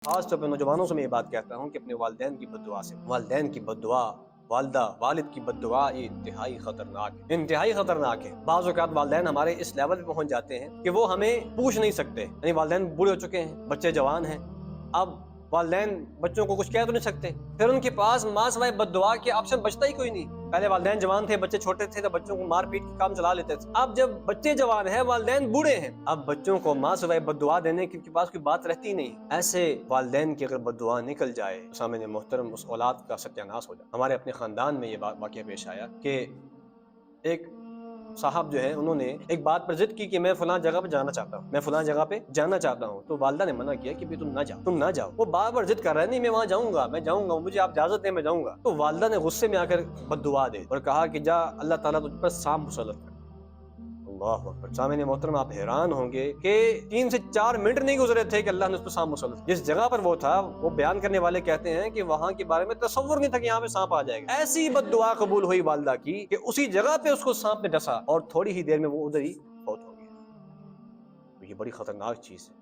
خاص طور پہ نوجوانوں سے میں یہ بات کہتا ہوں کہ اپنے والدین کی بد دعا سے، والدین کی بد دعا، والدہ والد کی بد دعا یہ انتہائی خطرناک ہے، انتہائی خطرناک ہے۔ بعض اوقات والدین ہمارے اس لیول پہ پہنچ جاتے ہیں کہ وہ ہمیں پوچھ نہیں سکتے، یعنی والدین بوڑھے ہو چکے ہیں، بچے جوان ہیں، اب والدین بچوں کو کچھ کہہ تو نہیں سکتے، پھر ان کے پاس ماں سوائے بد دعا کے آپشن بچتا ہی کوئی نہیں۔ پہلے والدین جوان تھے، بچے چھوٹے تھے تو بچوں کو مار پیٹ کے کام چلا لیتے تھے، اب جب بچے جوان ہیں، والدین بوڑھے ہیں، اب بچوں کو ماں سوائے بد دعا دینے کی ان کے پاس کوئی بات رہتی نہیں۔ ایسے والدین کی اگر بد دعا نکل جائے تو سامنے محترم اس اولاد کا ستیہ ناش ہو جائے۔ ہمارے اپنے خاندان میں یہ واقعہ پیش آیا کہ ایک صاحب جو ہے انہوں نے ایک بات پر ضد کی کہ میں فلاں جگہ پہ جانا چاہتا ہوں، میں فلاں جگہ پہ جانا چاہتا ہوں، تو والدہ نے منع کیا کہ بھی تم نہ جاؤ۔ وہ بار بار ضد کر رہا ہے، نہیں میں وہاں جاؤں گا، مجھے آپ اجازت دیں میں جاؤں گا۔ تو والدہ نے غصے میں آ کر بد دعا دے اور کہا کہ جا اللہ تعالیٰ تجھ پر سانپ مسلط کر۔ اللہ اکبر۔ سامعین محترم آپ حیران ہوں گے کہ 3 سے 4 منٹ نہیں گزرے تھے کہ اللہ نے اس پر سانپ مسلط کیا۔ جس جگہ پر وہ تھا، وہ بیان کرنے والے کہتے ہیں کہ وہاں کے بارے میں تصور نہیں تھا کہ یہاں پہ سانپ آ جائے گا۔ ایسی بد دعا قبول ہوئی والدہ کی کہ اسی جگہ پہ اس کو سانپ نے ڈسا اور تھوڑی ہی دیر میں وہ ادھر ہی فوت ہو گیا۔ تو یہ بڑی خطرناک چیز ہے۔